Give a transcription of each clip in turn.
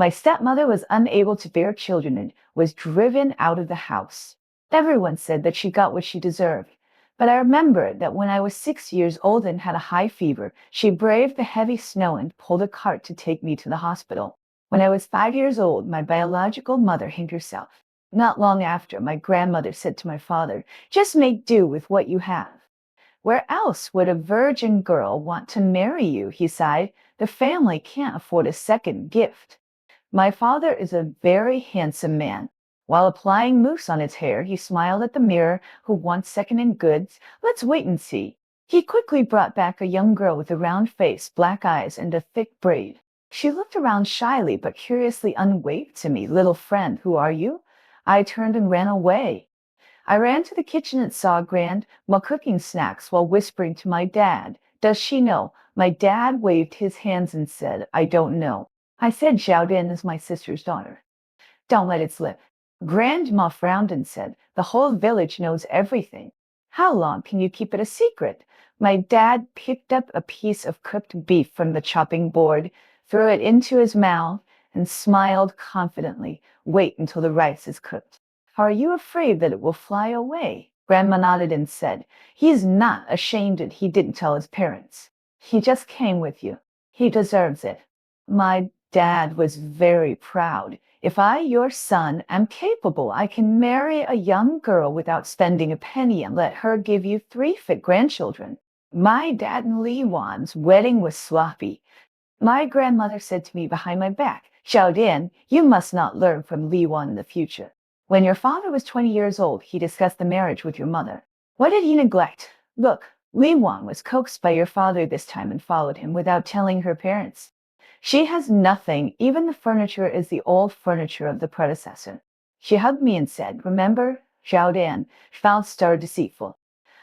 My stepmother was unable to bear children and was driven out of the house. Everyone said that she got what she deserved. But I remember that when I was 6 years old and had a high fever, she braved the heavy snow and pulled a cart to take me to the hospital. When I was 5 years old, my biological mother hanged herself. Not long after, my grandmother said to my father, "Just make do with what you have." "Where else would a virgin girl want to marry you?" he sighed. "The family can't afford a second gift." My father is a very handsome man. While applying mousse on his hair, he smiled at the mirror. "Who wants second-hand goods? Let's wait and see." He quickly brought back a young girl with a round face, black eyes, and a thick braid. She looked around shyly but curiously unwaved to me. "Little friend, who are you?" I turned and ran away. I ran to the kitchen and saw Grandma cooking snacks while whispering to my dad. "Does she know?" My dad waved his hands and said, "I don't know." I said, "Xiao Din is my sister's daughter. Don't let it slip." Grandma frowned and said, "The whole village knows everything. How long can you keep it a secret?" My dad picked up a piece of cooked beef from the chopping board, threw it into his mouth, and smiled confidently. "Wait until the rice is cooked." "Are you afraid that it will fly away?" Grandma nodded and said, "He's not ashamed that he didn't tell his parents. He just came with you. He deserves it." My dad was very proud. "If I, your son, am capable, I can marry a young girl without spending a penny and let her give you 3 fit grandchildren." My dad and Li Wan's wedding was sloppy. My grandmother said to me behind my back, "Xiao Dian, you must not learn from Li Wan in the future. When your father was 20 years old, he discussed the marriage with your mother. What did he neglect? Look, Li Wan was coaxed by your father this time and followed him without telling her parents. She has nothing. Even the furniture is the old furniture of the predecessor." She hugged me and said, "Remember, Xiao Dan, Faust are deceitful."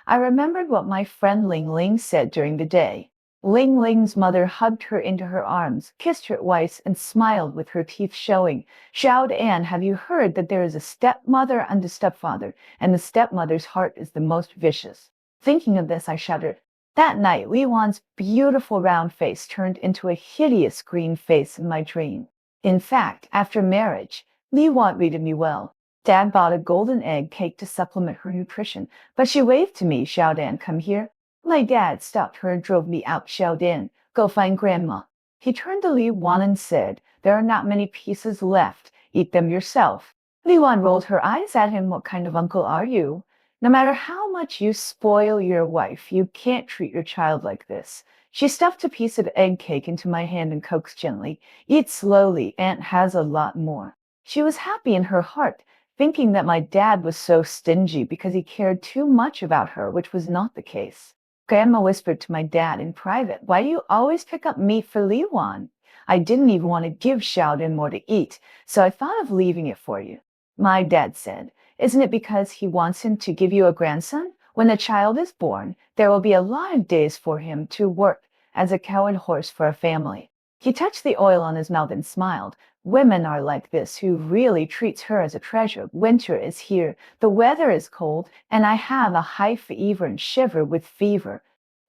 I remembered what my friend Ling Ling said during the day. Ling Ling's mother hugged her into her arms, kissed her twice, and smiled with her teeth showing. "Xiao Dan, have you heard that there is a stepmother and a stepfather, and the stepmother's heart is the most vicious?" Thinking of this, I shuddered. That night, Li Wan's beautiful round face turned into a hideous green face in my dream. In fact, after marriage, Li Wan treated me well. Dad bought a golden egg cake to supplement her nutrition, but she waved to me, "Xiao Dan, come here." My dad stopped her and drove me out. "Xiao Dan, go find Grandma." He turned to Li Wan and said, "There are not many pieces left. Eat them yourself." Li Wan rolled her eyes at him. "What kind of uncle are you? No matter how much you spoil your wife, you can't treat your child like this." She stuffed a piece of egg cake into my hand and coaxed gently, "Eat slowly, Aunt has a lot more." She was happy in her heart, thinking that my dad was so stingy because he cared too much about her, which was not the case. Grandma whispered to my dad in private, "Why do you always pick up meat for Li Wan?" I didn't even want to give Xiaodin more to eat, so I thought of leaving it for you. My dad said, "Isn't it because he wants him to give you a grandson? When the child is born, there will be a lot of days for him to work as a cow and horse for a family." He touched the oil on his mouth and smiled. "Women are like this, who really treats her as a treasure. Winter is here, the weather is cold, and I have a high fever and shiver with fever."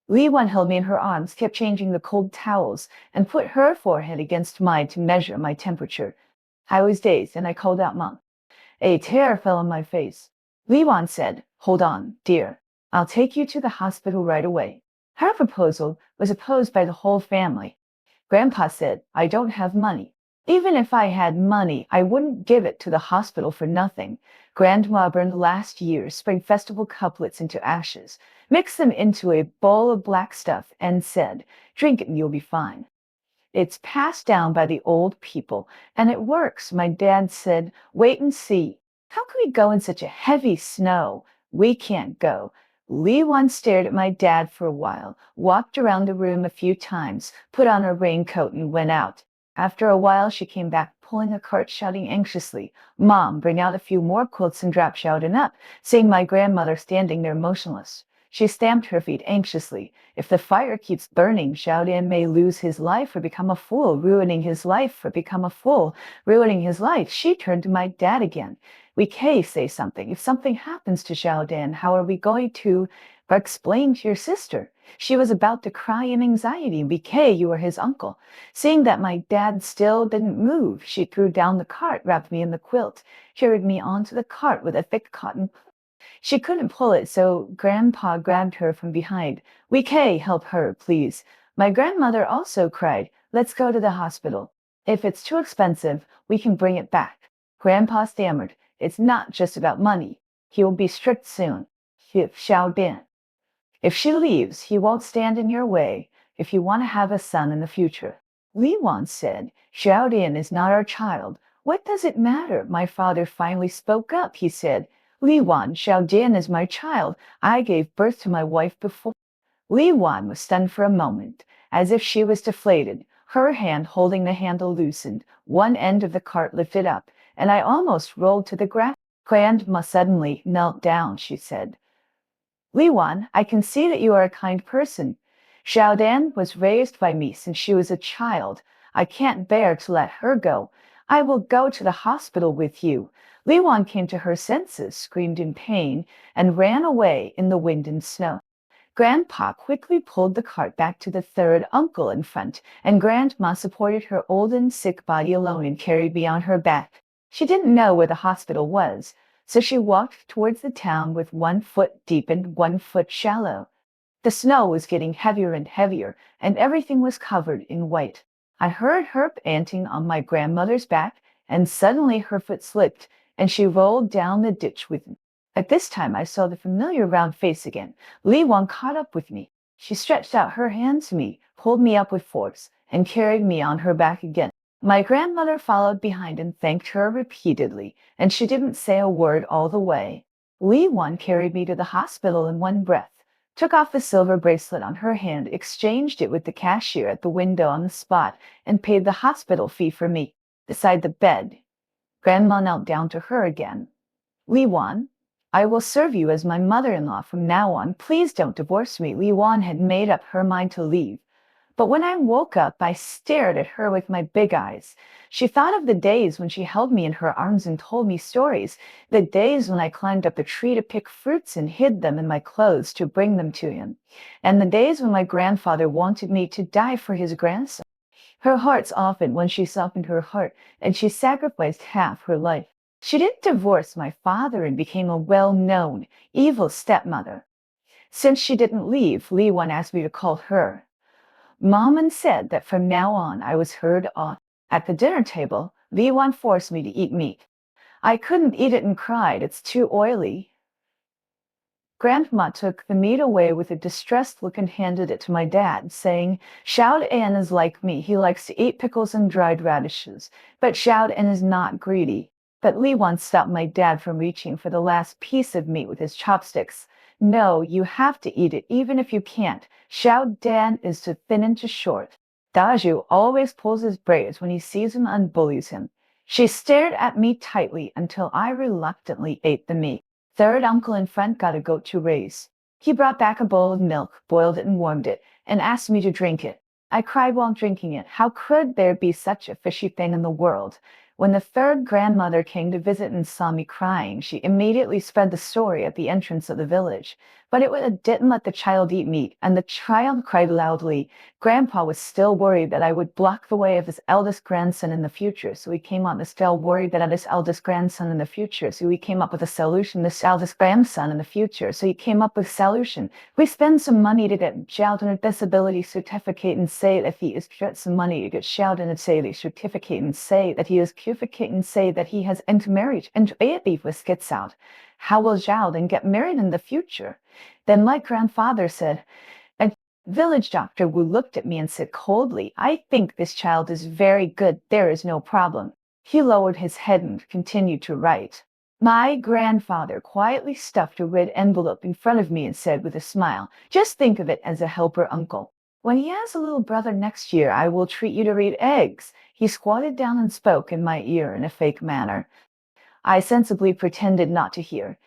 Li Wan held me in her arms, kept changing the cold towels, and put her forehead against mine to measure my temperature. I was dazed, and I called out, "Mom." A tear fell on my face. Li Wan said, "Hold on, dear. I'll take you to the hospital right away." Her proposal was opposed by the whole family. Grandpa said, "I don't have money. Even if I had money, I wouldn't give it to the hospital for nothing." Grandma burned last year's Spring Festival couplets into ashes, mixed them into a bowl of black stuff, and said, "Drink it and you'll be fine. It's passed down by the old people, and it works." My dad said, "Wait and see. How can we go in such a heavy snow?" "We can't go." Li Wan stared at my dad for a while, walked around the room a few times, put on her raincoat, and went out. After a while, she came back, pulling a cart, shouting anxiously, "Mom, bring out a few more quilts and drap Xiaodin up," seeing my grandmother standing there motionless. She stamped her feet anxiously. "If the fire keeps burning, Xiaodian may lose his life or become a fool, ruining his life or become a fool, ruining his life." She turned to my dad again. "We can say something. If something happens to Xiaodian, how are we going to?" Explain to your sister. She was about to cry in anxiety. BK, you are his uncle. Seeing that my dad still didn't move, she threw down the cart, wrapped me in the quilt, carried me onto the cart with a thick cotton. She couldn't pull it, so Grandpa grabbed her from behind. BK, help her, please. My grandmother also cried, let's go to the hospital. If it's too expensive, we can bring it back. Grandpa stammered, it's not just about money. He will be strict soon. Xiao Bin. If she leaves, he won't stand in your way if you want to have a son in the future. Li Wan said, Xiao Dian is not our child. What does it matter? My father finally spoke up. He said, Li Wan, Xiao Dian is my child. I gave birth to my wife before. Li Wan was stunned for a moment, as if she was deflated. Her hand holding the handle loosened, one end of the cart lifted up, and I almost rolled to the ground. Grandma suddenly knelt down, she said. Li Wan, I can see that you are a kind person. Xiao Dan was raised by me since she was a child. I can't bear to let her go. I will go to the hospital with you. Li Wan came to her senses, screamed in pain, and ran away in the wind and snow. Grandpa quickly pulled the cart back to the third uncle in front, and Grandma supported her old and sick body alone and carried me on her back. She didn't know where the hospital was, so she walked towards the town with 1 foot deep and 1 foot shallow. The snow was getting heavier and heavier, and everything was covered in white. I heard her panting on my grandmother's back, and suddenly her foot slipped, and she rolled down the ditch with me. At this time I saw the familiar round face again. Li Wan caught up with me. She stretched out her hand to me, pulled me up with force, and carried me on her back again. My grandmother followed behind and thanked her repeatedly, and she didn't say a word all the way. Li Wan carried me to the hospital in one breath, took off the silver bracelet on her hand, exchanged it with the cashier at the window on the spot, and paid the hospital fee for me. Beside the bed, Grandma knelt down to her again. Li Wan, I will serve you as my mother-in-law from now on. Please don't divorce me. Li Wan had made up her mind to leave. But when I woke up, I stared at her with my big eyes. She thought of the days when she held me in her arms and told me stories, the days when I climbed up a tree to pick fruits and hid them in my clothes to bring them to him, and the days when my grandfather wanted me to die for his grandson. Her heart softened when she softened her heart, and she sacrificed half her life. She didn't divorce my father and became a well-known, evil stepmother. Since she didn't leave, Li Wan asked me to call her Mom and said that from now on I was heard on. At the dinner table, Li Wan forced me to eat meat. I couldn't eat it and cried, it's too oily. Grandma took the meat away with a distressed look and handed it to my dad, saying, Xiao An is like me. He likes to eat pickles and dried radishes, but Xiao An is not greedy. But Li Wan stopped my dad from reaching for the last piece of meat with his chopsticks. No, you have to eat it, even if you can't. Xiao Dan is too thin and too short. Daju always pulls his braids when he sees him and bullies him. She stared at me tightly until I reluctantly ate the meat. Third uncle in front got a goat to raise. He brought back a bowl of milk, boiled it and warmed it, and asked me to drink it. I cried while drinking it. How could there be such a fishy thing in the world? When the third grandmother came to visit and saw me crying, she immediately spread the story at the entrance of the village. But it didn't let the child eat meat, and the child cried loudly. Grandpa was still worried that I would block the way of his eldest grandson in the future, so he came up with this eldest grandson in the future, so he came up with a solution. This eldest grandson in the future, so he came up with a solution. We spend some money to get child and a disability certificate and say that he is some money to get child and a disability certificate and say that he is certificate and say that he has intermarried and baby was gets out. How will Zhao then get married in the future? Then, like grandfather said, a village doctor who looked at me and said coldly, I think this child is very good. There is no problem. He lowered his head and continued to write. My grandfather quietly stuffed a red envelope in front of me and said with a smile, just think of it as a helper uncle. When he has a little brother next year, I will treat you to read eggs. He squatted down and spoke in my ear in a fake manner. I sensibly pretended not to hear.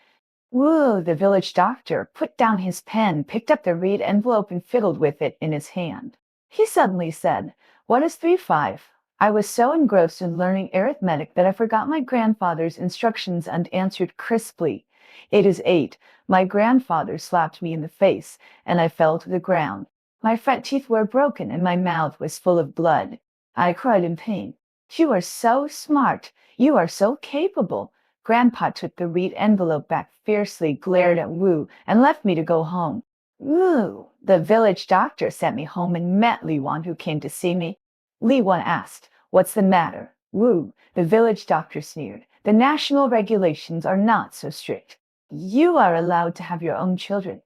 Whoa, the village doctor put down his pen, picked up the reed envelope and fiddled with it in his hand. He suddenly said, What is 3-5? I was so engrossed in learning arithmetic that I forgot my grandfather's instructions and answered crisply, It is 8. My grandfather slapped me in the face, and I fell to the ground. My front teeth were broken, and my mouth was full of blood. I cried in pain. You are so smart. You are so capable. Grandpa took the reed envelope back fiercely, glared at Wu, and left me to go home. Wu, the village doctor sent me home and met Li Wan, who came to see me. Li Wan asked, "What's the matter?" Wu, the village doctor sneered. "The national regulations are not so strict. You are allowed to have your own children.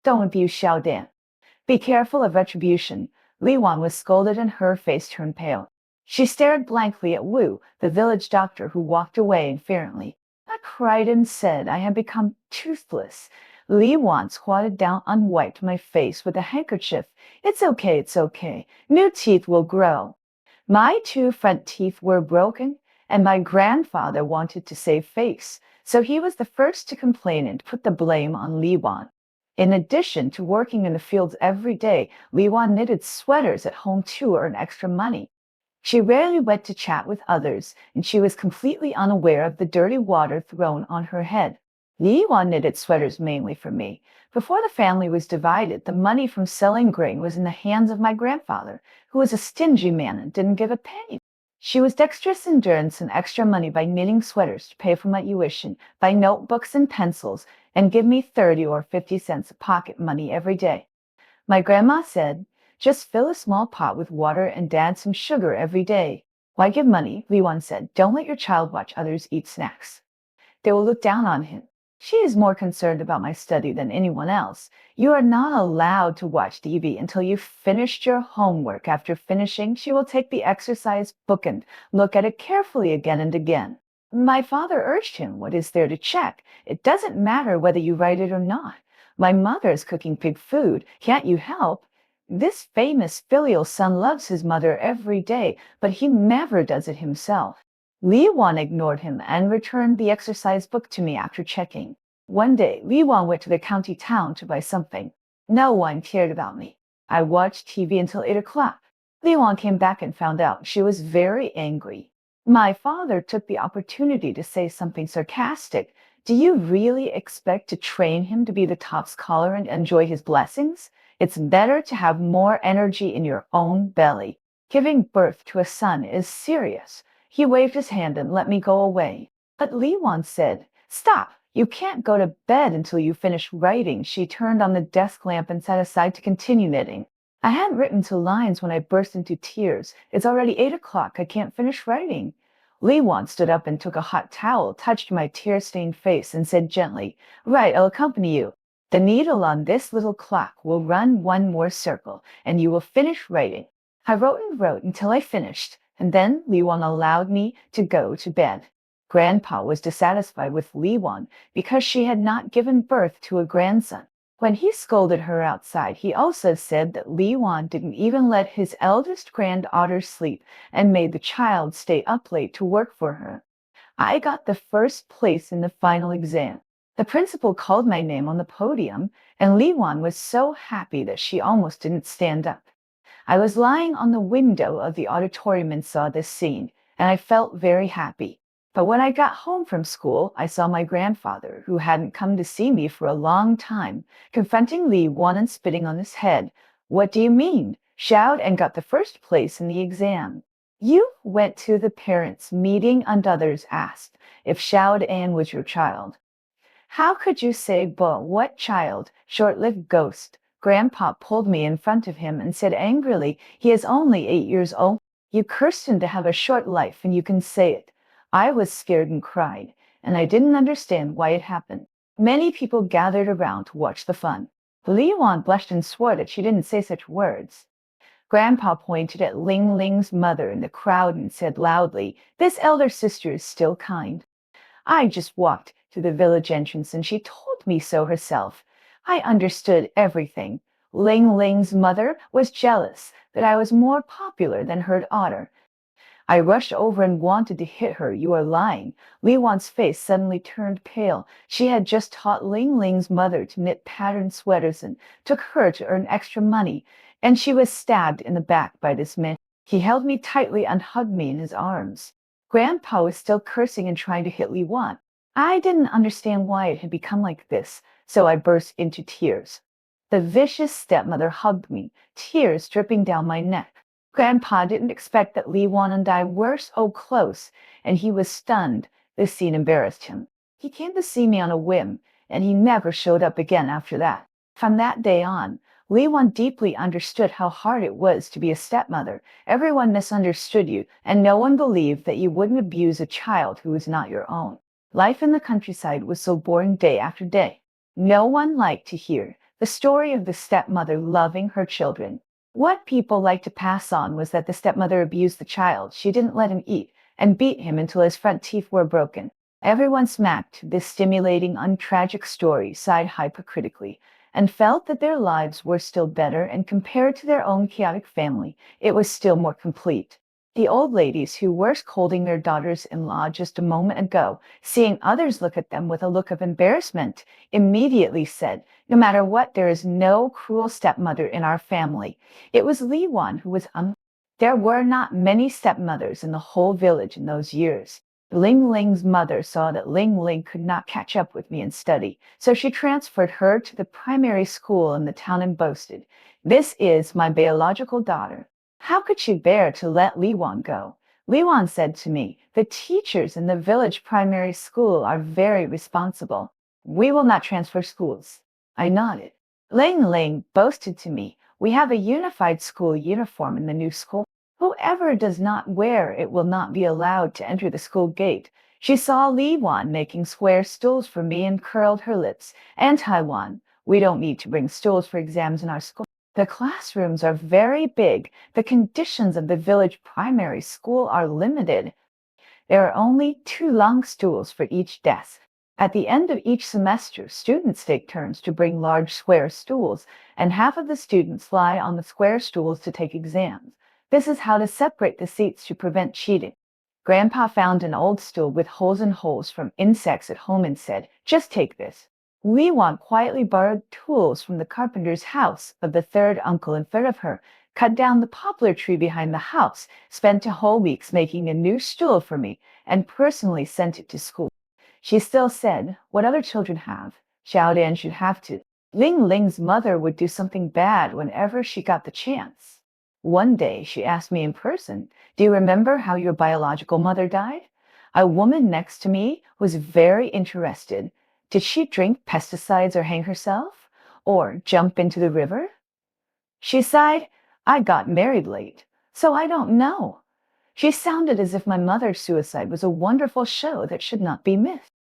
Don't abuse Xiao Dan. Be careful of retribution." Li Wan was scolded and her face turned pale. She stared blankly at Wu, the village doctor, who walked away indiferently. I cried and said I had become toothless. Li Wan squatted down and wiped my face with a handkerchief. "It's okay, it's okay. New teeth will grow." My 2 front teeth were broken, and my grandfather wanted to save face, so he was the first to complain and put the blame on Li Wan. In addition to working in the fields every day, Li Wan knitted sweaters at home to earn extra money. She rarely went to chat with others, and she was completely unaware of the dirty water thrown on her head. Li Wan knitted sweaters mainly for me. Before the family was divided, the money from selling grain was in the hands of my grandfather, who was a stingy man and didn't give a penny. She was dexterous in earning extra money by knitting sweaters to pay for my tuition, buy notebooks and pencils, and give me 30 or 50 cents of pocket money every day. My grandma said, "Just fill a small pot with water and add some sugar every day." "Why give money?" Li Wan said. "Don't let your child watch others eat snacks. They will look down on him." "She is more concerned about my study than anyone else. You are not allowed to watch TV until you've finished your homework. After finishing, she will take the exercise book and look at it carefully again and again." My father urged him, "What is there to check? It doesn't matter whether you write it or not. My mother is cooking pig food. Can't you help?" This famous filial son loves his mother every day, but he never does it himself. Li Wan ignored him and returned the exercise book to me after checking. One day, Li Wan went to the county town to buy something. No one cared about me. I watched TV until 8 o'clock. Li Wan came back and found out. She was very angry. My father took the opportunity to say something sarcastic. "Do you really expect to train him to be the top scholar and enjoy his blessings? It's better to have more energy in your own belly. Giving birth to a son is serious." He waved his hand and let me go away. But Li Wan said, "Stop! You can't go to bed until you finish writing." She turned on the desk lamp and sat aside to continue knitting. I hadn't written 2 lines when I burst into tears. "It's already 8 o'clock. I can't finish writing." Li Wan stood up and took a hot towel, touched my tear-stained face, and said gently, "Right, I'll accompany you. The needle on this little clock will run one more circle, and you will finish writing." I wrote and wrote until I finished, and then Li Wan allowed me to go to bed. Grandpa was dissatisfied with Li Wan because she had not given birth to a grandson. When he scolded her outside, he also said that Li Wan didn't even let his eldest granddaughter sleep and made the child stay up late to work for her. I got the first place in the final exam. The principal called my name on the podium, and Li Wan was so happy that she almost didn't stand up. I was lying on the window of the auditorium and saw this scene, and I felt very happy. But when I got home from school, I saw my grandfather, who hadn't come to see me for a long time, confronting Li Wan and spitting on his head. "What do you mean?" "Shout and got the first place in the exam." "You went to the parents' meeting," and others asked if Xiao An was your child. "How could you say, but what child? Short-lived ghost." Grandpa pulled me in front of him and said angrily, "He is only 8 years old. You cursed him to have a short life, and you can say it." I was scared and cried, and I didn't understand why it happened. Many people gathered around to watch the fun. Li Wan blushed and swore that she didn't say such words. Grandpa pointed at Ling Ling's mother in the crowd and said loudly, "This elder sister is still kind. I just walked to the village entrance and she told me so herself." I understood everything. Ling Ling's mother was jealous that I was more popular than her daughter. I rushed over and wanted to hit her. "You are lying." Li Wan's face suddenly turned pale. She had just taught Ling Ling's mother to knit patterned sweaters and took her to earn extra money, and she was stabbed in the back by this man. He held me tightly and hugged me in his arms. Grandpa was still cursing and trying to hit Li Wan. I didn't understand why it had become like this, so I burst into tears. The vicious stepmother hugged me, tears dripping down my neck. Grandpa didn't expect that Lee Wan and I were so close, and he was stunned. This scene embarrassed him. He came to see me on a whim, and he never showed up again after that. From that day on, Lee Wan deeply understood how hard it was to be a stepmother. Everyone misunderstood you, and no one believed that you wouldn't abuse a child who was not your own. Life in the countryside was so boring day after day. No one liked to hear the story of the stepmother loving her children. What people liked to pass on was that the stepmother abused the child. She didn't let him eat and beat him until his front teeth were broken. Everyone smacked this stimulating, untragic story side hypocritically and felt that their lives were still better, and compared to their own chaotic family, it was still more complete. The old ladies who were scolding their daughters-in-law just a moment ago, seeing others look at them with a look of embarrassment, immediately said, "No matter what, there is no cruel stepmother in our family." It was Li Wan who was There were not many stepmothers in the whole village in those years. Ling Ling's mother saw that Ling Ling could not catch up with me in study, so she transferred her to the primary school in the town and boasted, "This is my biological daughter." How could she bear to let Li Wan go? Li Wan said to me, "The teachers in the village primary school are very responsible. We will not transfer schools." I nodded. Ling Ling boasted to me, "We have a unified school uniform in the new school. Whoever does not wear it will not be allowed to enter the school gate." She saw Li Wan making square stools for me and curled her lips. "And Taiwan, we don't need to bring stools for exams in our school. The classrooms are very big. The conditions of the village primary school are limited. There are only 2 long stools for each desk. At the end of each semester, students take turns to bring large square stools, and half of the students lie on the square stools to take exams. This is how to separate the seats to prevent cheating." Grandpa found an old stool with holes from insects at home and said, "Just take this." Li Wan quietly borrowed tools from the carpenter's house of the third uncle in front of her, cut down the poplar tree behind the house, spent 2 whole weeks making a new stool for me, and personally sent it to school. She still said, "What other children have, Xiaodian should have to." Ling Ling's mother would do something bad whenever she got the chance. One day she asked me in person, "Do you remember how your biological mother died?" A woman next to me was very interested. Did she drink pesticides or hang herself? Or jump into the river? She sighed, "I got married late, so I don't know." She sounded as if my mother's suicide was a wonderful show that should not be missed.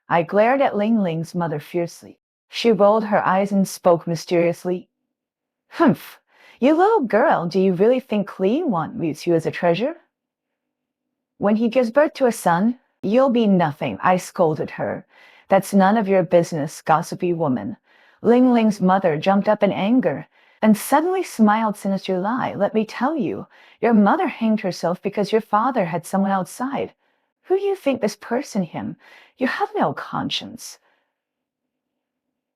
I glared at Ling Ling's mother fiercely. She rolled her eyes and spoke mysteriously. "Humph! You little girl, do you really think Li wants you as a treasure? When he gives birth to a son, you'll be nothing," I scolded her. "That's none of your business, gossipy woman." Ling Ling's mother jumped up in anger and suddenly smiled sinisterly. "Let me tell you, your mother hanged herself because your father had someone outside. Who do you think this person him? You have no conscience."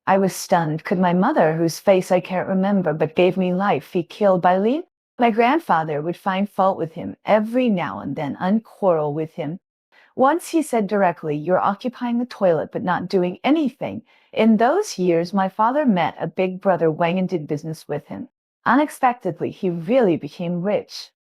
I was stunned. Could my mother, whose face I can't remember but gave me life, be killed by Li? My grandfather would find fault with him every now and then and quarrel with him. Once he said directly, "You're occupying the toilet but not doing anything." In those years, my father met a big brother Wang and did business with him. Unexpectedly, he really became rich.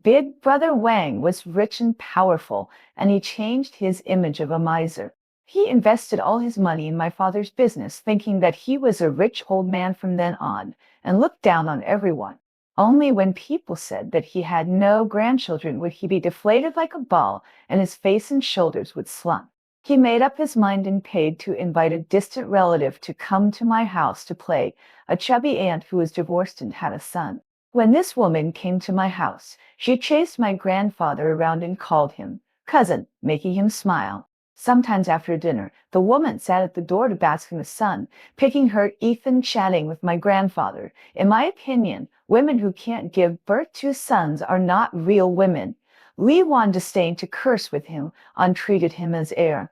Big brother Wang was rich and powerful, and he changed his image of a miser. He invested all his money in my father's business, thinking that he was a rich old man from then on, and looked down on everyone. Only when people said that he had no grandchildren would he be deflated like a ball, and his face and shoulders would slump. He made up his mind and paid to invite a distant relative to come to my house to play, a chubby aunt who was divorced and had a son. When this woman came to my house, she chased my grandfather around and called him cousin, making him smile. Sometimes after dinner, the woman sat at the door to bask in the sun, picking her Ethan, chatting with my grandfather. In my opinion, women who can't give birth to sons are not real women. Li Wan disdained to curse with him and treated him as heir.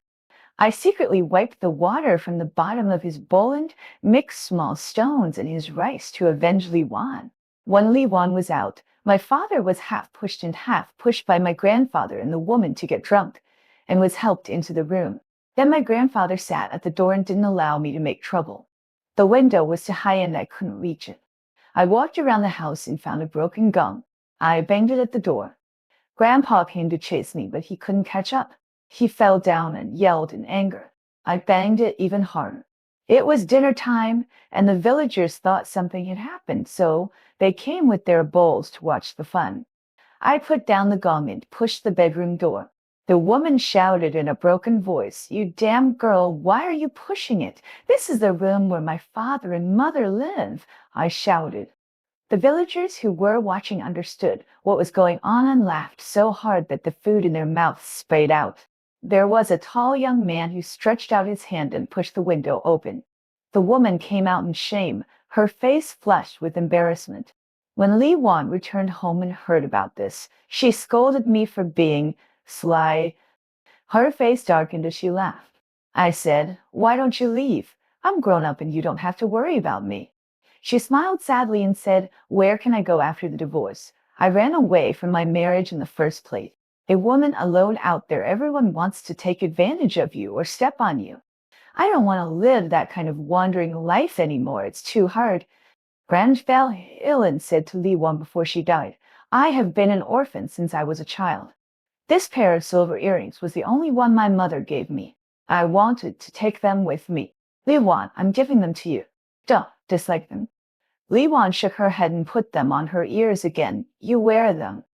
I secretly wiped the water from the bottom of his bowl and mixed small stones in his rice to avenge Li Wan. When Li Wan was out, my father was half pushed and half pushed by my grandfather and the woman to get drunk, and was helped into the room. Then my grandfather sat at the door and didn't allow me to make trouble. The window was too high and I couldn't reach it. I walked around the house and found a broken gong. I banged it at the door. Grandpa came to chase me, but he couldn't catch up. He fell down and yelled in anger. I banged it even harder. It was dinner time, and the villagers thought something had happened, so they came with their bowls to watch the fun. I put down the gong and pushed the bedroom door. The woman shouted in a broken voice, "You damn girl, why are you pushing it? This is the room where my father and mother live," I shouted. The villagers who were watching understood what was going on and laughed so hard that the food in their mouths sprayed out. There was a tall young man who stretched out his hand and pushed the window open. The woman came out in shame, her face flushed with embarrassment. When Li Wan returned home and heard about this, she scolded me for being sly. Her face darkened as she laughed. I said, "Why don't you leave? I'm grown up and you don't have to worry about me." She smiled sadly and said, "Where can I go after the divorce? I ran away from my marriage in the first place. A woman alone out there, everyone wants to take advantage of you or step on you. I don't want to live that kind of wandering life anymore. It's too hard." Gran fell ill and said to Li Wan before she died, "I have been an orphan since I was a child. This pair of silver earrings was the only one my mother gave me. I wanted to take them with me. Li Wan, I'm giving them to you. Don't dislike them." Li Wan shook her head and put them on her ears again. "You wear them.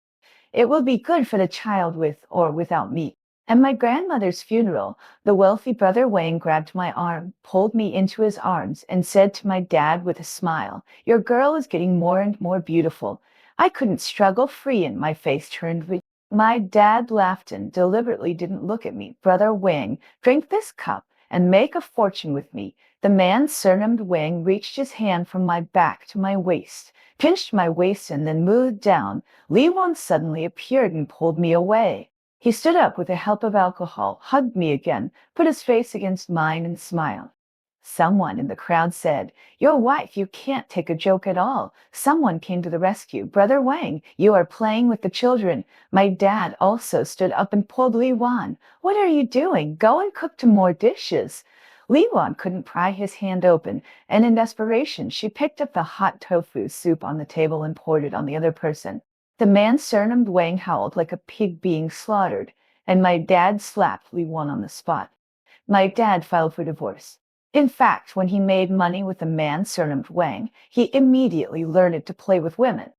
It will be good for the child with or without me." At my grandmother's funeral, the wealthy brother Wang grabbed my arm, pulled me into his arms, and said to my dad with a smile, "Your girl is getting more and more beautiful." I couldn't struggle free and my face turned red. My dad laughed and deliberately didn't look at me. "Brother Wang, drink this cup and make a fortune with me." The man surnamed Wang reached his hand from my back to my waist, pinched my waist and then moved down. Li Wan suddenly appeared and pulled me away. He stood up with the help of alcohol, hugged me again, put his face against mine and smiled. Someone in the crowd said, "Your wife, you can't take a joke at all." Someone came to the rescue. "Brother Wang, you are playing with the children." My dad also stood up and pulled Li Wan. "What are you doing? Go and cook two more dishes." Li Wan couldn't pry his hand open, and in desperation, she picked up the hot tofu soup on the table and poured it on the other person. The man surnamed Wang howled like a pig being slaughtered, and my dad slapped Li Wan on the spot. My dad filed for divorce. In fact, when he made money with a man surnamed Wang, he immediately learned to play with women.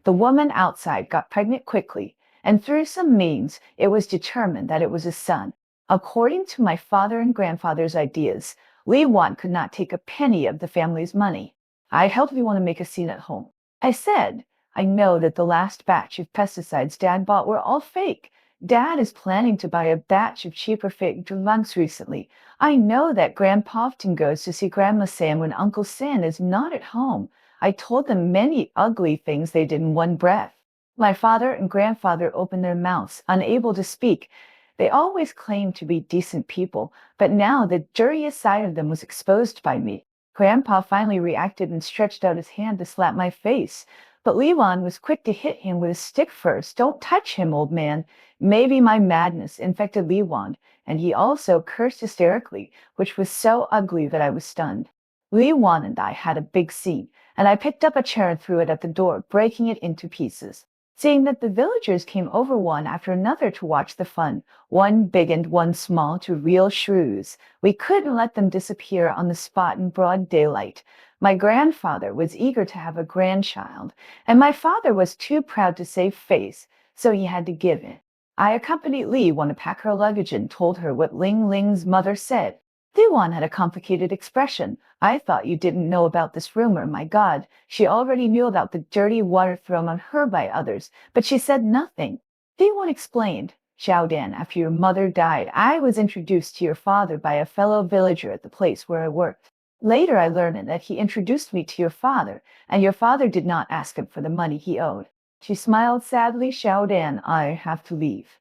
The woman outside got pregnant quickly, and through some means, it was determined that it was his son. According to my father and grandfather's ideas, Li Wan could not take a penny of the family's money. I helped Li Wan to make a scene at home. I said, "I know that the last batch of pesticides Dad bought were all fake. Dad is planning to buy a batch of cheaper fake drugs recently. I know that Grandpa often goes to see Grandma Sam when Uncle Sam is not at home." I told them many ugly things they did in one breath. My father and grandfather opened their mouths, unable to speak. They always claimed to be decent people, but now the dirtiest side of them was exposed by me. Grandpa finally reacted and stretched out his hand to slap my face. But Li Wan was quick to hit him with a stick first. "Don't touch him, old man." Maybe my madness infected Li Wan, and he also cursed hysterically, which was so ugly that I was stunned. Li Wan and I had a big scene, and I picked up a chair and threw it at the door, breaking it into pieces. Seeing that the villagers came over one after another to watch the fun, one big and one small, to real shrews, we couldn't let them disappear on the spot in broad daylight. My grandfather was eager to have a grandchild, and my father was too proud to save face, so he had to give in. I accompanied Li Wan to pack her luggage and told her what Ling Ling's mother said. Li Wan had a complicated expression. "I thought you didn't know about this rumor. My God, she already knew about the dirty water thrown on her by others, but she said nothing." Li Wan explained, "Xiaodan, after your mother died, I was introduced to your father by a fellow villager at the place where I worked. Later I learned that he introduced me to your father, and your father did not ask him for the money he owed." She smiled sadly. "Xiaodan, I have to leave.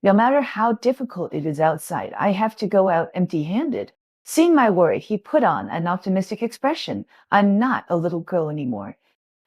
No matter how difficult it is outside, I have to go out empty-handed." Seeing my worry, he put on an optimistic expression. "I'm not a little girl anymore.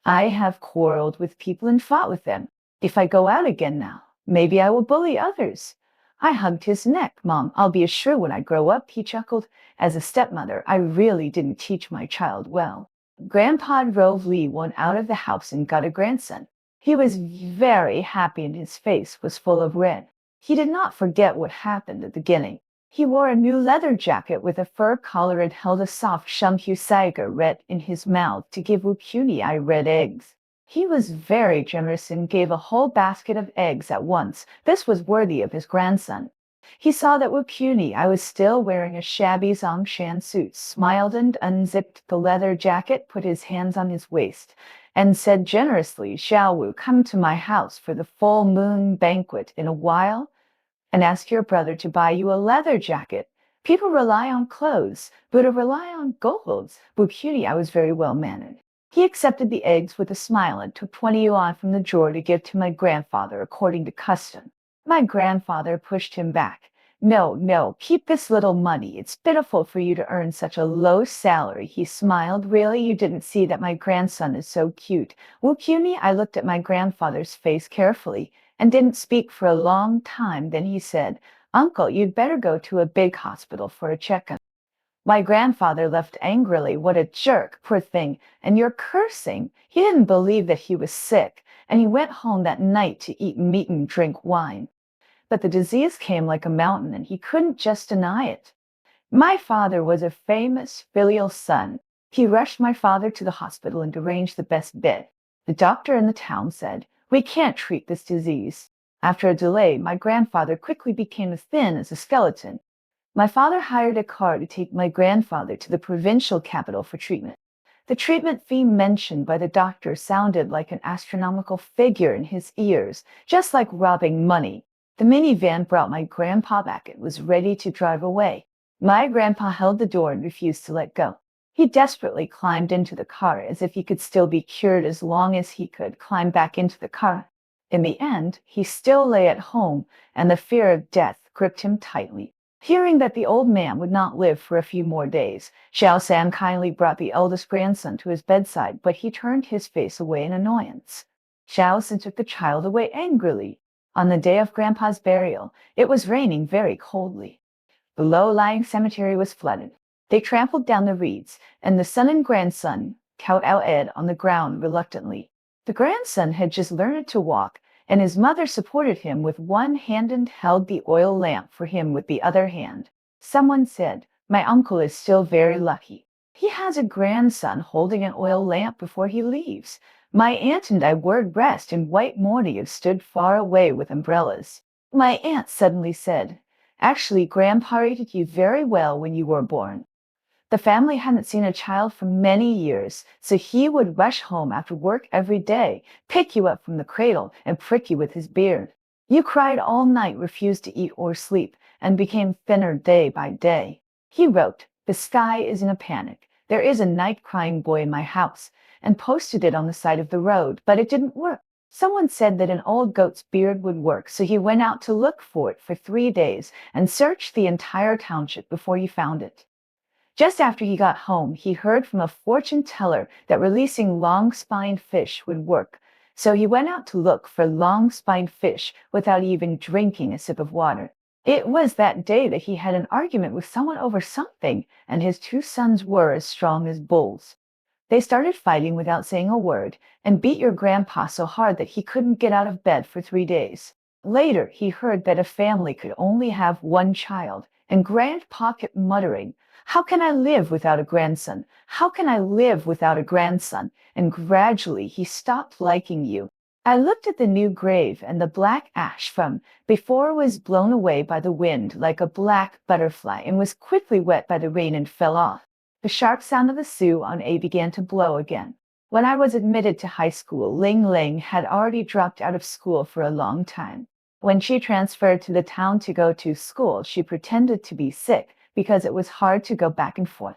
I have quarreled with people and fought with them. If I go out again now, maybe I will bully others. I hugged his neck. Mom, I'll be a shrew when I grow up, he chuckled. As a stepmother, I really didn't teach my child well. Grandpa drove Lee one out of the house and got a grandson. He was very happy and his face was full of red. He did not forget what happened at the beginning. He wore a new leather jacket with a fur collar and held a soft shumpu cigarette in his mouth to give Wukuni red eggs. He was very generous and gave a whole basket of eggs at once. This was worthy of his grandson. He saw that Wukuni was still wearing a shabby Zongshan suit, smiled and unzipped the leather jacket, put his hands on his waist, and said generously, "Shall we come to my house for the full moon banquet in a while? And ask your brother to buy you a leather jacket. People rely on clothes, Buddha rely on gold." Wukuni was very well mannered. He accepted the eggs with a smile and took 20 yuan from the drawer to give to my grandfather according to custom. My grandfather pushed him back. "No, no, keep this little money. It's pitiful for you to earn such a low salary." He smiled. "Really, you didn't see that my grandson is so cute?" Wukuni looked at my grandfather's face carefully and didn't speak for a long time. Then he said, "Uncle, you'd better go to a big hospital for a checkup." My grandfather left angrily. "What a jerk, poor thing, and you're cursing." He didn't believe that he was sick, and he went home that night to eat meat and drink wine. But the disease came like a mountain, and he couldn't just deny it. My father was a famous filial son. He rushed my father to the hospital and arranged the best bed. The doctor in the town said, "We can't treat this disease." After a delay, my grandfather quickly became as thin as a skeleton. My father hired a car to take my grandfather to the provincial capital for treatment. The treatment fee mentioned by the doctor sounded like an astronomical figure in his ears, just like robbing money. The minivan brought my grandpa back and was ready to drive away. My grandpa held the door and refused to let go. He desperately climbed into the car as if he could still be cured as long as he could climb back into the car. In the end, he still lay at home, and the fear of death gripped him tightly. Hearing that the old man would not live for a few more days, Xiao San kindly brought the eldest grandson to his bedside, but he turned his face away in annoyance. Xiao San took the child away angrily. On the day of Grandpa's burial, it was raining very coldly. The low-lying cemetery was flooded. They trampled down the reeds, and the son and grandson cowed out Ed on the ground reluctantly. The grandson had just learned to walk, and his mother supported him with one hand and held the oil lamp for him with the other hand. Someone said, "My uncle is still very lucky. He has a grandson holding an oil lamp before he leaves." My aunt and I were dressed in white mourning and stood far away with umbrellas. My aunt suddenly said, "Actually, Grandpa rated you very well when you were born." The family hadn't seen a child for many years, so he would rush home after work every day, pick you up from the cradle, and prick you with his beard. You cried all night, refused to eat or sleep, and became thinner day by day. He wrote, "The sky is in a panic. There is a night crying boy in my house," and posted it on the side of the road, but it didn't work. Someone said that an old goat's beard would work, so he went out to look for it for 3 days and searched the entire township before he found it. Just after he got home, he heard from a fortune teller that releasing long-spined fish would work, so he went out to look for long-spined fish without even drinking a sip of water. It was that day that he had an argument with someone over something, and his two sons were as strong as bulls. They started fighting without saying a word and beat your grandpa so hard that he couldn't get out of bed for 3 days. Later, he heard that a family could only have one child, and Grandpa kept muttering, "How can I live without a grandson? How can I live without a grandson?" And gradually he stopped liking you. I looked at the new grave, and the black ash from before was blown away by the wind like a black butterfly and was quickly wet by the rain and fell off. The sharp sound of the Sioux on A began to blow again. When I was admitted to high school, Ling Ling had already dropped out of school for a long time. When she transferred to the town to go to school, she pretended to be sick because it was hard to go back and forth.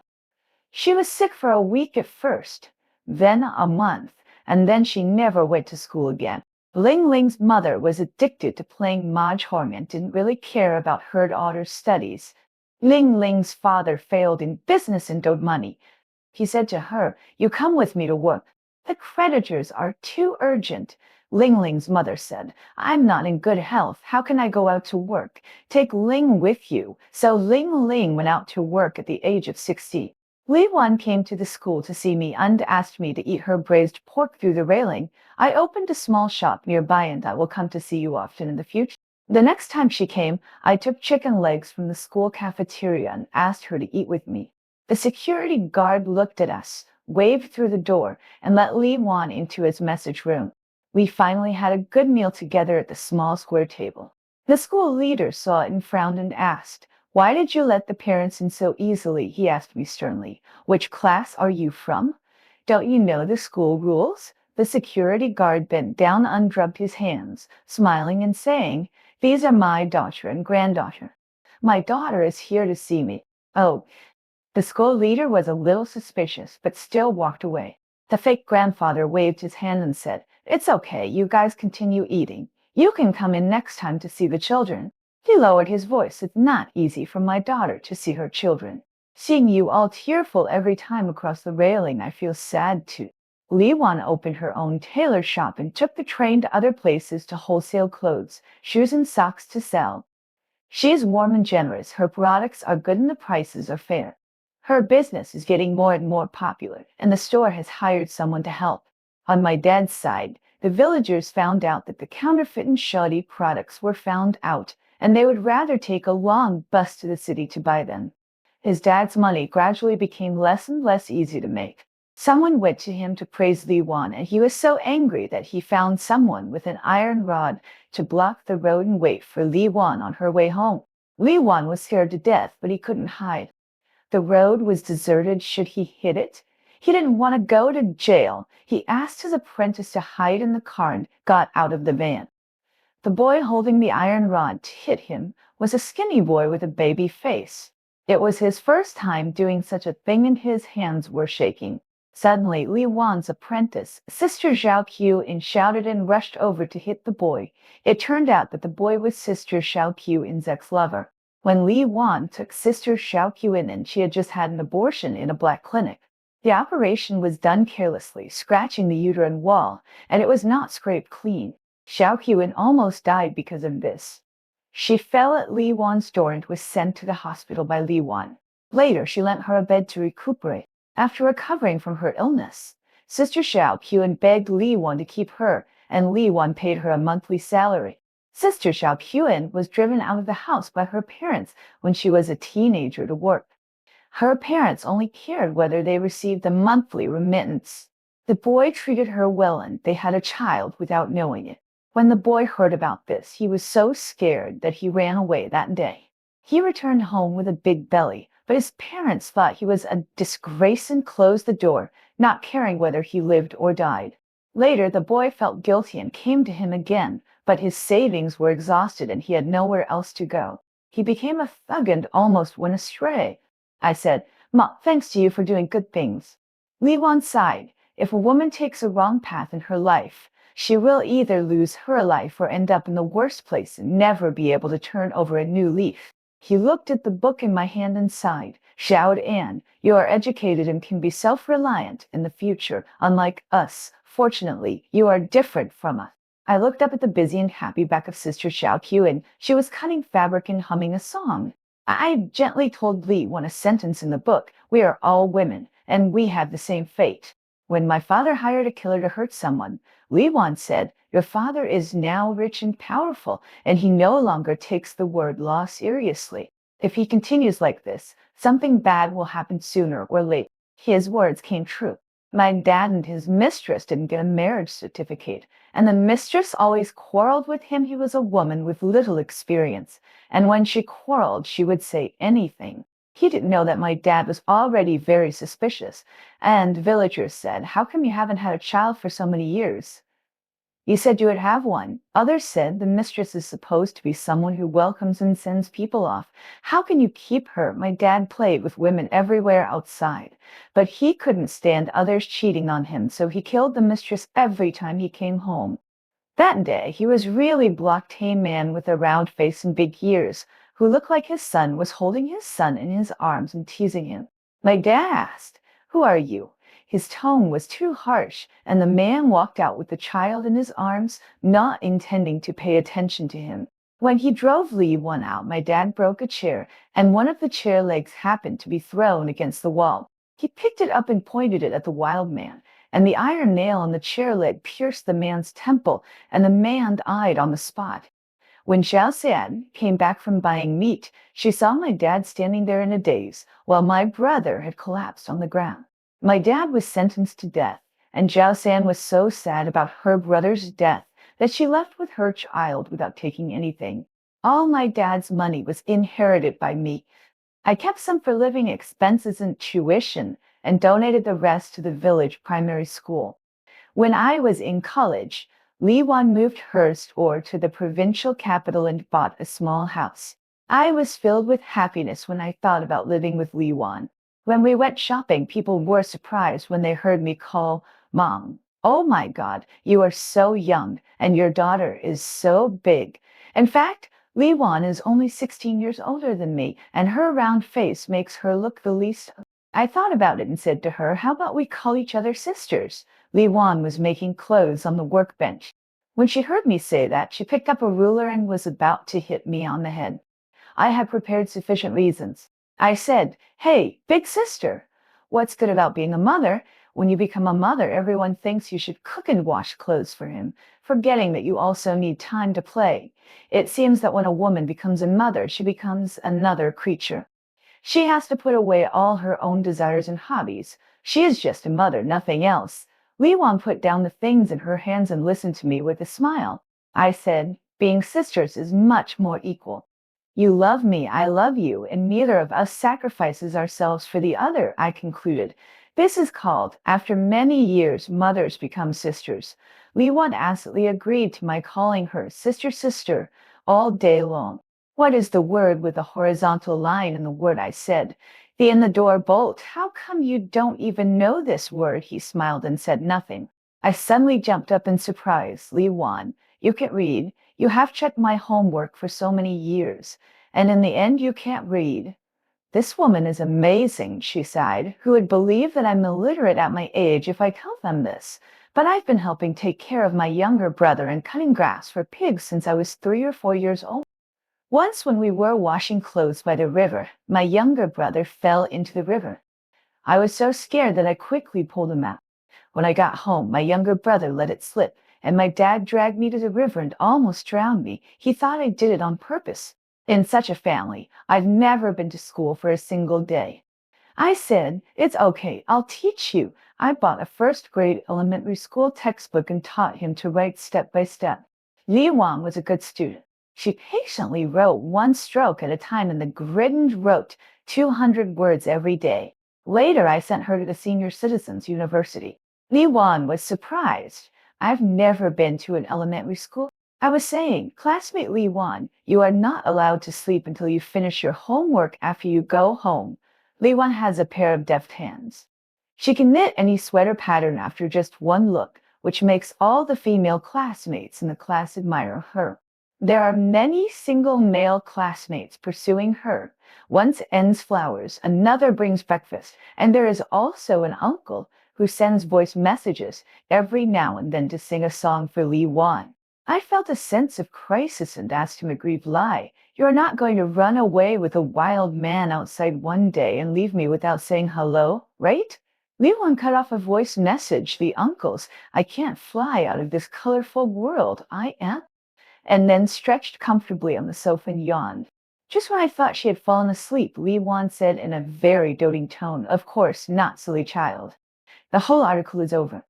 She was sick for a week at first, then a month, and then she never went to school again. Ling Ling's mother was addicted to playing mahjong and didn't really care about her daughter's studies. Ling Ling's father failed in business and owed money. He said to her, "You come with me to work. The creditors are too urgent." Ling Ling's mother said, I'm not in good health. How can I go out to work? Take Ling with you. So Ling Ling went out to work at the age of 60. Li Wan came to the school to see me and asked me to eat her braised pork through the railing. I opened a small shop nearby and I will come to see you often in the future. The next time she came, I took chicken legs from the school cafeteria and asked her to eat with me. The security guard looked at us, waved through the door, and let Li Wan into his message room. We finally had a good meal together at the small square table. The school leader saw it and frowned and asked, Why did you let the parents in so easily? He asked me sternly. Which class are you from? Don't you know the school rules? The security guard bent down and rubbed his hands, smiling and saying, These are my daughter and granddaughter. My daughter is here to see me. Oh, the school leader was a little suspicious, but still walked away. The fake grandfather waved his hand and said, It's okay, you guys continue eating. You can come in next time to see the children. He lowered his voice. It's not easy for my daughter to see her children. Seeing you all tearful every time across the railing, I feel sad too. Li Wan opened her own tailor shop and took the train to other places to wholesale clothes, shoes and socks to sell. She is warm and generous. Her products are good and the prices are fair. Her business is getting more and more popular, and the store has hired someone to help. On my dad's side, the villagers found out that the counterfeit and shoddy products were found out, and they would rather take a long bus to the city to buy them. His dad's money gradually became less and less easy to make. Someone went to him to praise Li Wan, and he was so angry that he found someone with an iron rod to block the road and wait for Li Wan on her way home. Li Wan was scared to death, but he couldn't hide. The road was deserted. Should he hit it? He didn't want to go to jail. He asked his apprentice to hide in the car and got out of the van. The boy holding the iron rod to hit him was a skinny boy with a baby face. It was his first time doing such a thing and his hands were shaking. Suddenly, Li Wan's apprentice, Sister Zhao Qiu, shouted and rushed over to hit the boy. It turned out that the boy was Sister Zhao Qiu's ex-lover. When Li Wan took Sister Zhao Qiu in, she had just had an abortion in a black clinic. The operation was done carelessly, scratching the uterine wall, and it was not scraped clean. Zhao Qiu almost died because of this. She fell at Li Wan's door and was sent to the hospital by Li Wan. Later, she lent her a bed to recuperate. After recovering from her illness, Sister Zhao Qiu begged Li Wan to keep her, and Li Wan paid her a monthly salary. Sister Zhao Qiu was driven out of the house by her parents when she was a teenager to work. Her parents only cared whether they received a monthly remittance. The boy treated her well and they had a child without knowing it. When the boy heard about this, he was so scared that he ran away that day. He returned home with a big belly, but his parents thought he was a disgrace and closed the door, not caring whether he lived or died. Later, the boy felt guilty and came to him again, but his savings were exhausted and he had nowhere else to go. He became a thug and almost went astray. I said, Ma, thanks to you for doing good things. Li Wan sighed. If a woman takes a wrong path in her life, she will either lose her life or end up in the worst place and never be able to turn over a new leaf. He looked at the book in my hand and sighed. Shout Anne, you are educated and can be self-reliant in the future, unlike us. Fortunately, you are different from us. I looked up at the busy and happy back of Sister Zhao Qiu, and she was cutting fabric and humming a song. I gently told Li Wan a sentence in the book. We are all women, and we have the same fate. When my father hired a killer to hurt someone, Li Wan said, Your father is now rich and powerful, and he no longer takes the word law seriously. If he continues like this, something bad will happen sooner or later. His words came true. My dad and his mistress didn't get a marriage certificate, and the mistress always quarreled with him. He was a woman with little experience, and when she quarreled, she would say anything. He didn't know that my dad was already very suspicious, and villagers said, How come you haven't had a child for so many years? You said you would have one. Others said the mistress is supposed to be someone who welcomes and sends people off. How can you keep her? My dad played with women everywhere outside, but he couldn't stand others cheating on him, so he killed the mistress every time he came home. That day, he was really blocked. A man with a round face and big ears, who looked like his son, was holding his son in his arms and teasing him. My dad asked, Who are you? His tone was too harsh, and the man walked out with the child in his arms, not intending to pay attention to him. When he drove Lee one out, my dad broke a chair, and one of the chair legs happened to be thrown against the wall. He picked it up and pointed it at the wild man, and the iron nail on the chair leg pierced the man's temple, and the man died on the spot. When Xiao Xian came back from buying meat, she saw my dad standing there in a daze, while my brother had collapsed on the ground. My dad was sentenced to death, and Xiao Xian was so sad about her brother's death that she left with her child without taking anything. All my dad's money was inherited by me. I kept some for living expenses and tuition, and donated the rest to the village primary school. When I was in college, Li Wan moved her store to the provincial capital and bought a small house. I was filled with happiness when I thought about living with Li Wan. When we went shopping, people were surprised when they heard me call Mom. Oh my God, you are so young, and your daughter is so big. In fact, Li Wan is only 16 years older than me, and her round face makes her look the least. I thought about it and said to her, how about we call each other sisters? Li Wan was making clothes on the workbench. When she heard me say that, she picked up a ruler and was about to hit me on the head. I had prepared sufficient reasons. I said, hey, big sister, what's good about being a mother? When you become a mother, everyone thinks you should cook and wash clothes for him, forgetting that you also need time to play. It seems that when a woman becomes a mother, she becomes another creature. She has to put away all her own desires and hobbies. She is just a mother, nothing else. Li Wan put down the things in her hands and listened to me with a smile. I said, being sisters is much more equal. You love me, I love you, and neither of us sacrifices ourselves for the other, I concluded. This is called, after many years, mothers become sisters. Li Wan acidly agreed to my calling her sister all day long. What is the word with the horizontal line in the word I said? The in the door bolt. How come you don't even know this word? He smiled and said nothing. I suddenly jumped up in surprise. Li Wan, you can read. You have checked my homework for so many years, and in the end you can't read. This woman is amazing, she sighed. Who would believe that I'm illiterate at my age if I tell them this? But I've been helping take care of my younger brother and cutting grass for pigs since I was 3 or 4 years old. Once when we were washing clothes by the river, my younger brother fell into the river. I was so scared that I quickly pulled him out. When I got home, my younger brother let it slip, and my dad dragged me to the river and almost drowned me. He thought I did it on purpose. In such a family, I've never been to school for a single day. I said, it's okay, I'll teach you. I bought a first-grade elementary school textbook and taught him to write step by step. Li Wang was a good student. She patiently wrote one stroke at a time in the grid and wrote 200 words every day. Later, I sent her to the Senior Citizens University. Li Wan was surprised. I've never been to an elementary school. I was saying, classmate Li Wan, you are not allowed to sleep until you finish your homework after you go home. Li Wan has a pair of deft hands. She can knit any sweater pattern after just one look, which makes all the female classmates in the class admire her. There are many single male classmates pursuing her. One sends flowers, another brings breakfast, and there is also an uncle who sends voice messages every now and then to sing a song for Li Wan. I felt a sense of crisis and asked him a grieved lie. You're not going to run away with a wild man outside one day and leave me without saying hello, right? Li Wan cut off a voice message, the uncle's. I can't fly out of this colorful world. I am. And then stretched comfortably on the sofa and yawned. Just when I thought she had fallen asleep, Li Wan said in a very doting tone, of course, not silly child. The whole article is over.